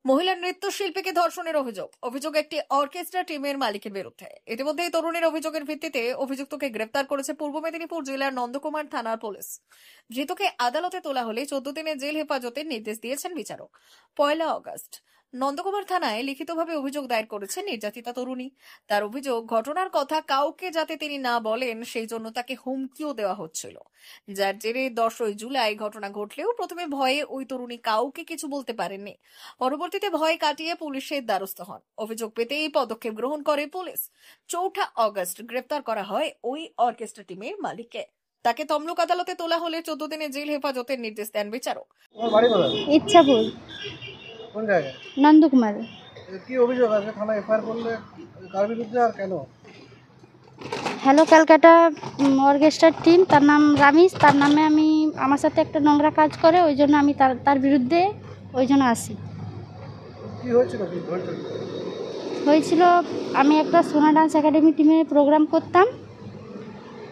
মহিলা নৃত্যশিল্পীকে ধর্ষণের অভিযোগ একটি অর্কেস্ট্রা টিমের মালিকের বিরুদ্ধে। ইতিমধ্যে এই তরুণীর অভিযোগের ভিত্তিতে অভিযুক্তকে গ্রেফতার করেছে পূর্ব মেদিনীপুর জেলার নন্দকুমার থানার পুলিশ। ধৃতকে আদালতে তোলা হলে 14 দিনের জেল হেফাজতের নির্দেশ দিয়েছেন বিচারক। 1 আগস্ট নন্দকুমার থানায় লিখিতভাবে অভিযোগ দায়ের করেছেন নির্যাতিতা তরুণী। তার অভিযোগ, ঘটনার কথা কাউকে যাতে তিনি না বলেন সেই জন্য তাকে হুমকিও দেওয়া হচ্ছিল, যার জেরে 10 জুলাই ঘটনা ঘটলেও প্রথমে ভয়ে ওই তরুণী কাউকে কিছু বলতে পারেননি। পরবর্তীতে ভয় কাটিয়ে পুলিশের দ্বারস্থ হন। অভিযোগ পেতেই পদক্ষেপ গ্রহণ করে পুলিশ। 4 আগস্ট গ্রেফতার করা হয় ওই অর্কেস্ট্রা টিমের মালিককে। তাকে তমলুক আদালতে তোলা হলে 14 দিনের জেল হেফাজতের নির্দেশ দেন বিচারক। ইচ্ছাপুর। কোন জায়গায়? নন্দকুমার। কি অভিযোগ আছে? থানা এফআইআর করলে কার বিরুদ্ধে আর কেন? হ্যালো ক্যালকাটা অর্কেস্ট্রার টিম, তার নাম রামিস। তার নামে আমার সাথে একটা নোংরা কাজ করে, ওই জন্য আমি তার বিরুদ্ধে ওই জন্য আসি। কি হয়েছিল? হয়েছিল, আমি একটা সোনা ডান্স একাডেমি টিমে প্রোগ্রাম করতাম।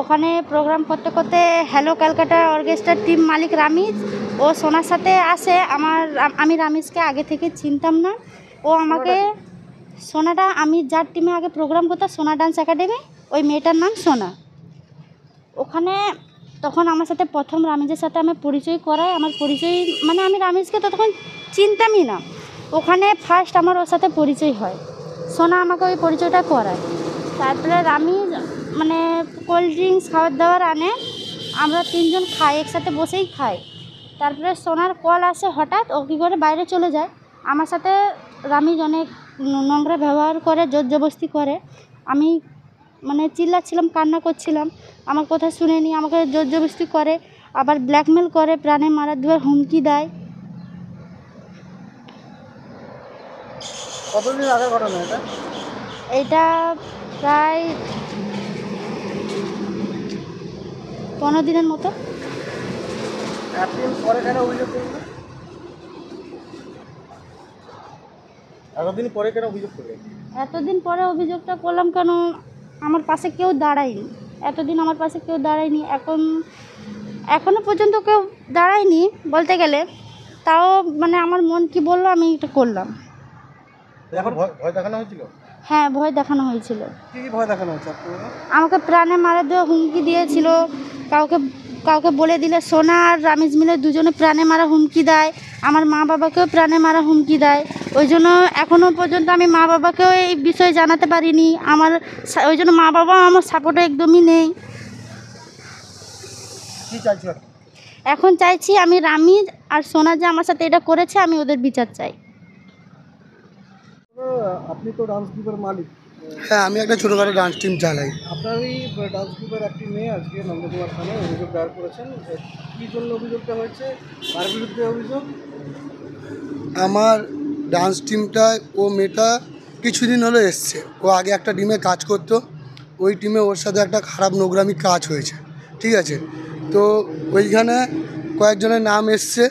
ওখানে প্রোগ্রাম করতে করতে হ্যালো ক্যালকাটা অর্কেস্ট্রার টিম মালিক রামিস ও সোনার সাথে আসে। আমি রামিসকে আগে থেকে চিনতাম না। ও আমাকে সোনাটা, আমি যার টিমে আগে প্রোগ্রাম করতাম সোনা ডান্স একাডেমি, ওই মেয়েটার নাম সোনা। ওখানে তখন আমার সাথে প্রথম রামিজের সাথে আমি পরিচয় করাই। আমার পরিচয় মানে আমি রামিজকে তো তখন চিনতামই না। ওখানে ফার্স্ট আমার ওর সাথে পরিচয় হয়। সোনা আমাকে ওই পরিচয়টা করায়। তারপরে রামিজ মানে কোল্ড ড্রিঙ্কস খাবার দাবার আনে, আমরা 3 জন খাই, একসাথে বসেই খাই। তারপরে সোনার কল আসে হঠাৎ, ও কী করে বাইরে চলে যায়। আমার সাথে রামিজ অনেক নোংরা ব্যবহার করে, জোর জবরদস্তি করে। আমি মানে চিল্লাচ্ছিলাম, কান্না করছিলাম, আমার কথা শুনেনি, আমাকে জোর জবরদস্তি করে, আবার ব্ল্যাকমেল করে, প্রাণে মারা দেওয়ার হুমকি দেয়। কতদিন আগে ঘটনা এটা? এইটা প্রায় 15 দিনের মতো। এতদিন পরে কেন অভিযোগ করবে? এতদিন পরে কেন অভিযোগ করবে? এতদিন পরে অভিযোগটা করলাম কেন, আমার পাশে কেউ দাঁড়ায়নি। এতদিন আমার পাশে কেউ দাঁড়ায়নি, এখনও পর্যন্ত কেউ দাঁড়ায়নি বলতে গেলে। তাও মানে আমার মন কি বললো, আমি এটা করলাম। এখন ভয় দেখানো হয়েছিল? হ্যাঁ, ভয় দেখানো হয়েছিল। কি ভয় দেখানো হচ্ছে আপনাকে? আমাকে প্রাণে মারা দেওয়া হুমকি দিয়েছিল। কাউকে বলে দিলে সোনা আর রামিজ মিলে দুজনে প্রাণে মারা হুমকি দেয়। আমার মা বাবাকেও প্রাণে মারা হুমকি দেয়। ওই জন্য এখনও পর্যন্ত আমি মা বাবাকেও এই বিষয়ে জানাতে পারিনি। ওই জন্য মা বাবাও আমার সাপোর্টে একদমই নেই। কি চাইছো? এখন চাইছি আমি রামিজ আর সোনা যে আমার সাথে এটা করেছে, আমি ওদের বিচার চাই। আপনি তো ডান্স গ্রুপের মালিক। হ্যাঁ, আমি একটা ছোটোখাটো ডান্স টিম চালাই। আপনারই ডান্স গ্রুপের একটি মেয়ে আজকে নন্দকুমার থানায় অভিযোগ দায়ের করেছেন। কী জন্য অভিযোগটা হয়েছে? কার বিরুদ্ধে অভিযোগ? আমার ডান্স টিমটায় ও মেয়েটা কিছুদিন হলো এসছে। ও আগে একটা টিমে কাজ করতো, ওই টিমে ওর সাথে একটা খারাপ নোংরামি কাজ হয়েছে, ঠিক আছে। তো ওইখানে কয়েকজনের নাম এসছে,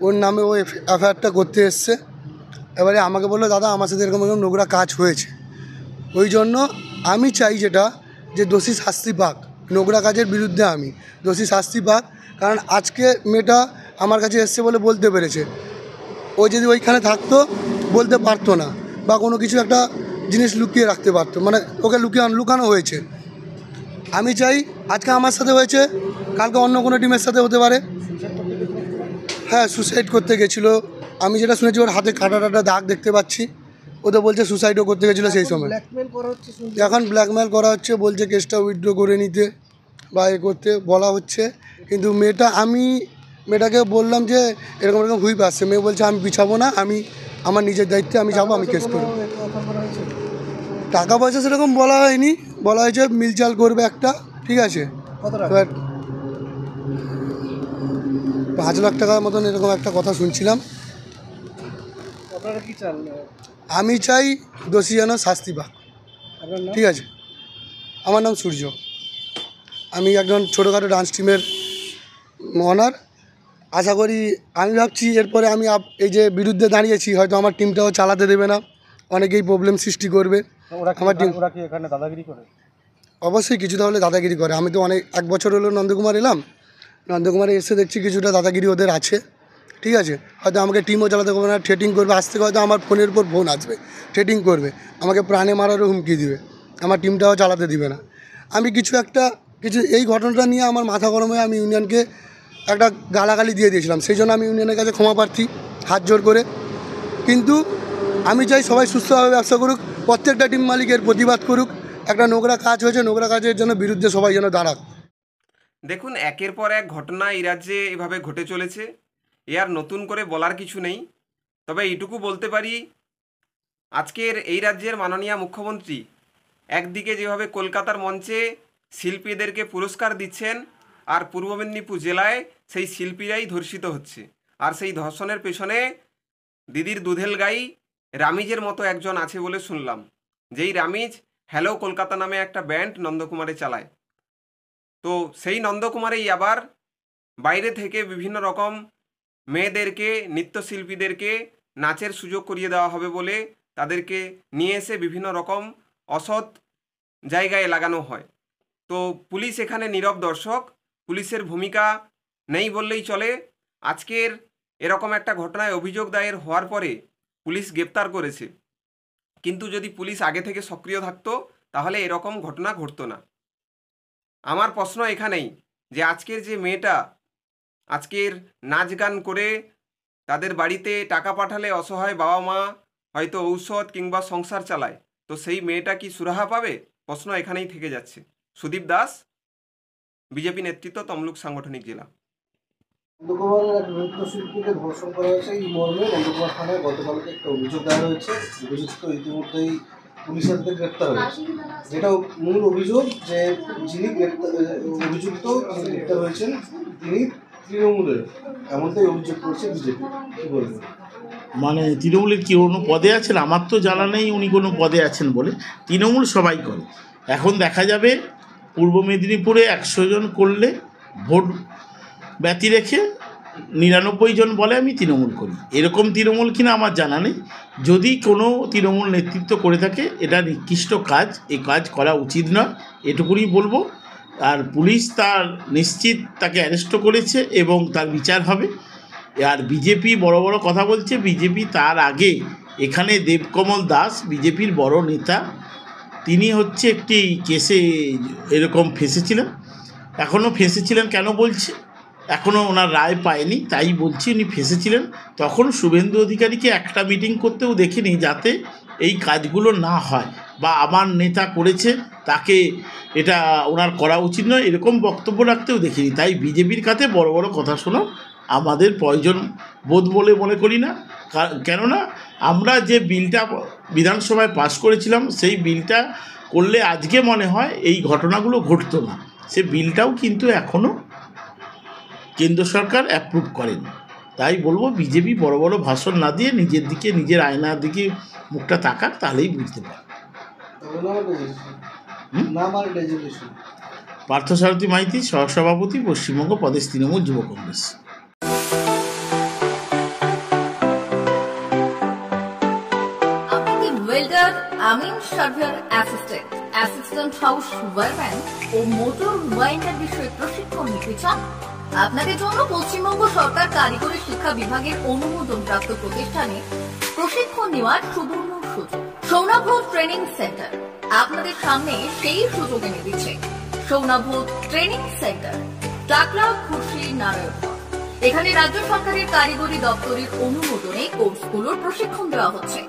ওর নামে ও এফআইআরটা করতে এসছে। এবারে আমাকে বললো, দাদা আমার সাথে এরকম এরকম নোংরা কাজ হয়েছে। ওই জন্য আমি চাই যেটা, যে দোষী শাস্তি পাক। নোংরা কাজের বিরুদ্ধে আমি, দোষী শাস্তি পাক। কারণ আজকে মেয়েটা আমার কাছে এসছে বলে বলতে পেরেছে। ও যদি ওইখানে থাকতো বলতে পারতো না, বা কোনো কিছু একটা জিনিস লুকিয়ে রাখতে পারতো, মানে ওকে লুকানো হয়েছে। আমি চাই আজকে আমার সাথে হয়েছে, কালকে অন্য কোনো টিমের সাথে হতে পারে। হ্যাঁ, সুসাইড করতে গেছিলো। আমি যেটা শুনেছি, ওর হাতে কাটা দাগ দেখতে পাচ্ছি। ও তো বলছে সুসাইডও করতে গেছিলো সেই সময়। এখন ব্ল্যাকমেল করা হচ্ছে, বলছে কেসটা উইথড্র করে নিতে বা করতে বলা হচ্ছে। কিন্তু আমি মেয়েটাকে বললাম যে এরকম এরকম হুইপ আসছে। মেয়ে বলছে আমি বিছাবো না, আমি আমার নিজের দায়িত্বে আমি যাবো, আমি কেস করবো। টাকা পয়সা সেরকম বলা হয়নি, বলা হয়েছে মিলচাল করবে একটা, ঠিক আছে। এবার 5 লাখ টাকার মতন এরকম একটা কথা শুনছিলাম। আমি চাই দোষী যেন শাস্তি পাক, ঠিক আছে। আমার নাম সূর্য, আমি একজন ছোটোখাটো ডান্স টিমের ওনার। আশা করি, আমি ভাবছি এরপরে আমি এই যে বিরুদ্ধে দাঁড়িয়েছি, হয়তো আমার টিমটাও চালাতে দেবে না, অনেকেই প্রবলেম সৃষ্টি করবে। আমার টিম এখানে দাদাগিরি করে? অবশ্যই কিছুটা হলে দাদাগিরি করে। আমি তো 1 বছর হলো নন্দকুমার এলাম, নন্দকুমারে এসে দেখছি কিছুটা দাদাগিরি ওদের আছে। ঠিক আছে, হয়তো আমাকে টিমও চালাতে পারবে না, থ্রেটিং করবে, আজ থেকে হয়তো আমার ফোনের উপর ফোন আসবে, থ্রেটিং করবে, আমাকে প্রাণে মারারও হুমকি দিবে, আমার টিমটাও চালাতে দিবে না। আমি কিছু এই ঘটনাটা নিয়ে আমার মাথা গরম হয়ে আমি ইউনিয়নকে একটা গালাগালি দিয়ে দিয়েছিলাম, সেই জন্য আমি ইউনিয়নের কাছে ক্ষমা প্রার্থী হাত জোর করে। কিন্তু আমি চাই সবাই সুস্থভাবে ব্যবসা করুক, প্রত্যেকটা টিম মালিকের প্রতিবাদ করুক, একটা নোংরা কাজ হয়েছে, নোংরা কাজের জন্য বিরুদ্ধে সবাই যেন দাঁড়াক। দেখুন, একের পর এক ঘটনা এই রাজ্যে এভাবে ঘটে চলেছে, এ আর নতুন করে বলার কিছু নেই। তবে এইটুকু বলতে পারি, আজকের এই রাজ্যের মাননীয় মুখ্যমন্ত্রী একদিকে যেভাবে কলকাতার মঞ্চে শিল্পীদেরকে পুরস্কার দিচ্ছেন, আর পূর্ব মেদিনীপুর জেলায় সেই শিল্পীরাই ধর্ষিত হচ্ছে, আর সেই ধর্ষণের পেছনে দিদির দুধেল গাই রামিজের মতো একজন আছে বলে শুনলাম, যেই রামিজ হ্যালো কলকাতা নামে একটা ব্যান্ড নন্দকুমারে চালায়। তো সেই নন্দকুমারেই আবার বাইরে থেকে বিভিন্ন রকম মেয়েদেরকে, নৃত্যশিল্পীদেরকে নাচের সুযোগ করিয়ে দেওয়া হবে বলে তাদেরকে নিয়ে এসে বিভিন্ন রকম অসৎ জায়গায় লাগানো হয়। তো পুলিশ এখানে নীরব দর্শক, পুলিশের ভূমিকা নেই বললেই চলে। আজকের এরকম একটা ঘটনায় অভিযোগ দায়ের হওয়ার পরে পুলিশ গ্রেপ্তার করেছে, কিন্তু যদি পুলিশ আগে থেকে সক্রিয় থাকতো তাহলে এরকম ঘটনা ঘটতো না। আমার প্রশ্ন এখানেই যে আজকের যে মেয়েটা আজকের নাচ গান করে তাদের বাড়িতে টাকা পাঠালে অসহায় বাবা মা হয়তো ঔষধ কিংবা সংসার চালায়, তো সেই মেয়েটা কি সুরাহা পাবে? প্রশ্ন এখানেই থেকে যাচ্ছে। সুদীপ দাস, বিজেপি নেতৃত্ব, তমলুক সাংগঠনিক জেলা। নন্দকুমারের এক নৃত্যশিল্পীকে ধর্ষণ করা হয়েছে, এই মর্মে নন্দকুমার থানায় গতকালকে একটা অভিযোগ দায়ের হয়েছে। অভিযুক্ত ইতিমধ্যেই পুলিশের হাতে গ্রেপ্তার হয়েছে। যেটা মূল অভিযোগ যে যিনি অভিযুক্ত যিনি গ্রেপ্তার হয়েছেন তিনি তৃণমূলের, এমনটাই অভিযোগ করছে বিজেপি। কি বলবেন? মানে তৃণমূলের কি কোনো পদে আছেন? আমার তো জানা নেই উনি কোনো পদে আছেন বলে। তৃণমূল সবাই করে। এখন দেখা যাবে পূর্ব মেদিনীপুরে 100 জন করলে ভোট ব্যতি রেখে 99 জন বলে আমি তৃণমূল করি। এরকম তৃণমূল কিনা আমার জানা নেই। যদি কোনো তৃণমূল নেতৃত্ব করে থাকে এটা নিকৃষ্ট কাজ, এই কাজ করা উচিত নয়, এটুকুনি বলবো। আর পুলিশ তার নিশ্চিত তাকে অ্যারেস্টও করেছে এবং তার বিচার হবে। আর বিজেপি বড় বড় কথা বলছে, বিজেপি তার আগে এখানে দেবকমল দাস বিজেপির বড় নেতা, তিনি হচ্ছে একটি কেসে এরকম ফেঁসেছিলেন, এখনও ফেঁসেছিলেন। কেন বলছে? এখনও ওনার রায় পায়নি, তাই বলছি উনি ফেঁসেছিলেন। তখন শুভেন্দু অধিকারীকে একটা মিটিং করতেও দেখিনি যাতে এই কাজগুলো না হয়, বা আমার নেতা করেছে তাকে এটা ওনার করা উচিত নয় এরকম বক্তব্য রাখতেও দেখিনি। তাই বিজেপির কাছে বড় বড় কথা শোনা আমাদের প্রয়োজন বোধ বলে মনে করি না। কেননা আমরা যে বিলটা বিধানসভায় পাস করেছিলাম সেই বিলটা করলে আজকে মনে হয় এই ঘটনাগুলো ঘটতো না। সে বিলটাও কিন্তু এখনও কেন্দ্র সরকার অ্যাপ্রুভ করেনি। তাই বলবো বিজেপি বড় বড় ভাষণ না দিয়ে নিজের দিকে, নিজের আয়নার দিকে মুখটা তাকাক, তাহলেই বুঝতে পারে। পার্থসারথী মাইতি, সহসভাপতি, পশ্চিমবঙ্গ প্রদেশ তৃণমূল যুব কংগ্রেস। ওয়েল্ডার, আমিন surveyor assistant, assistant house superman ও মোটর ওয়াইন্ডার বিষয়ে প্রশিক্ষণ নিতে চান? আপনাদের জন্য পশ্চিমবঙ্গ সরকার কারিগরি শিক্ষা বিভাগের অনুমোদনপ্রাপ্ত প্রতিষ্ঠানে প্রশিক্ষণ নেওয়ার সুবর্ণ সুযোগ। সৌনাভূত ট্রেনিং সেন্টার আপনাদের সামনে সেই সুযোগ এনে দিচ্ছে। সৌনাভূত ট্রেনিং সেন্টার, টাকলা, খুশি, নারায়ণগঞ্জ। এখানে রাজ্য সরকারের কারিগরি দপ্তরের অনুমোদনে কোর্সগুলোর প্রশিক্ষণ দেওয়া হচ্ছে।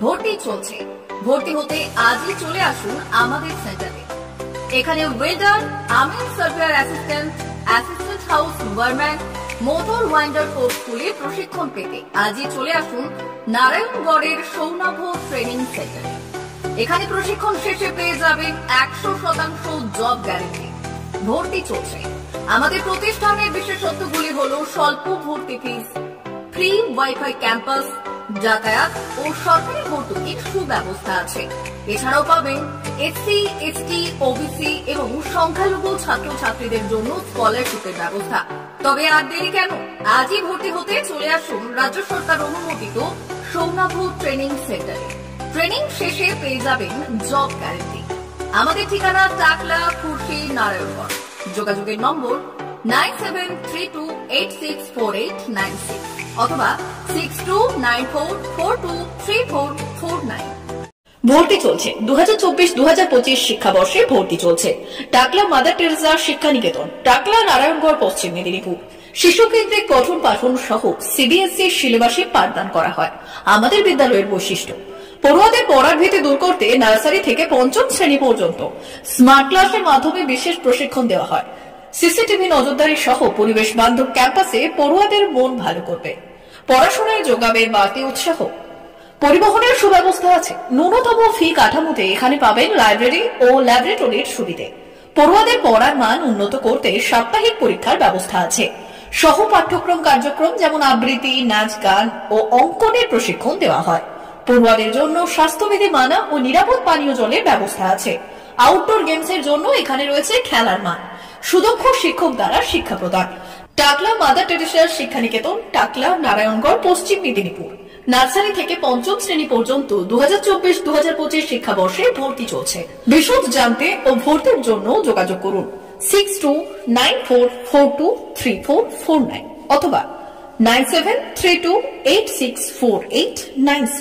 ভর্তি চলছে। ভর্তি হতে আজই চলে আসুন আমাদের সেন্টারে। এখানে ওয়েল্ডার, আমিন surveyor assistant, assistant house superman, motor winder কোর্সগুলির প্রশিক্ষণ পেতে আজই চলে আসুন নারায়ণগড়ের সৌনাভূত ট্রেনিং সেন্টারে। এখানে প্রশিক্ষণ শেষে পেয়ে যাবেন 100% জব গ্যারেন্টি। ভর্তি চলছে। আমাদের প্রতিষ্ঠানের বিশেষত্বগুলি হলো স্বল্প ভর্তি ফিস, ফ্রি ওয়াইফাই ক্যাম্পাস, যাতায়াত ও সরকারি ভর্তুকির সুব্যবস্থা আছে। এছাড়াও পাবেন এসসি, এসটি, ওবিসি এবং সংখ্যালঘু ছাত্রছাত্রীদের জন্য স্কলারশিপের ব্যবস্থা। তবে আর দেরি কেন? আজই ভর্তি হতে চলে আসুন রাজ্য সরকার অনুমোদিত সৌনাভূত ট্রেনিং সেন্টারে। ট্রেনিং শেষে পেয়ে যাবেন জব গ্যারেন্টি। আমাদের ঠিকানা টাকলা, খুরশি, নারায়ণগঞ্জ। যোগাযোগের নম্বর 9732864896 অথবা 6294423449। ভর্তি চলছে 2024-2025 শিক্ষাবর্ষে ভর্তি চলছে টাকলা মাদার টেরেসা শিক্ষা নিকেতন, টাকলা, নারায়ণগড়, পশ্চিম মেদিনীপুর। শিশু কেন্দ্রিক পঠন পাঠন সহ সিবিএসই সিলেবাসে পাঠদান করা হয়। আমাদের বিদ্যালয়ের বৈশিষ্ট্য, পড়ুয়াদের পড়ার ভীতি দূর করতে নার্সারি থেকে পঞ্চম শ্রেণী পর্যন্ত স্মার্ট ক্লাসের মাধ্যমে বিশেষ প্রশিক্ষণ দেওয়া হয়। সিসিটিভি নজরদারি সহ পরিবেশ বান্ধব ক্যাম্পাসে পড়ুয়াদের মন ভালো করবে, পড়াশোনায় যোগাবে বাড়তি উৎসাহ। পরিবহনের সুব্যবস্থা আছে। ন্যূনতম ফি কাঠামোতে এখানে পাবেন লাইব্রেরি ও ল্যাবরেটরির সুবিধে। পড়ুয়াদের পড়ার মান উন্নত করতে সাপ্তাহিক পরীক্ষার ব্যবস্থা আছে। সহ পাঠ্যক্রম কার্যক্রম যেমন আবৃত্তি, নাচ, গান ও অঙ্কনের প্রশিক্ষণ দেওয়া হয়। পড়ুয়াদের জন্য স্বাস্থ্যবিধি মানা ও নিরাপদ পানীয় জলের ব্যবস্থা আছে। আউটডোর গেমসের জন্য এখানে রয়েছে খেলার মাঠ। সুদক্ষ শিক্ষক দ্বারা শিক্ষা প্রদান। টাকলা মাদার টেরেসা শিক্ষা নিকেতন, টাকলা, নারায়ণগড়, পশ্চিম মেদিনীপুর। নার্সারি থেকে পঞ্চম শ্রেণী পর্যন্ত 2024-2025 শিক্ষাবর্ষে ভর্তি চলছে। বিশদ জানতে ও ভর্তির জন্য যোগাযোগ করুন 6294423449 অথবা 9732864896।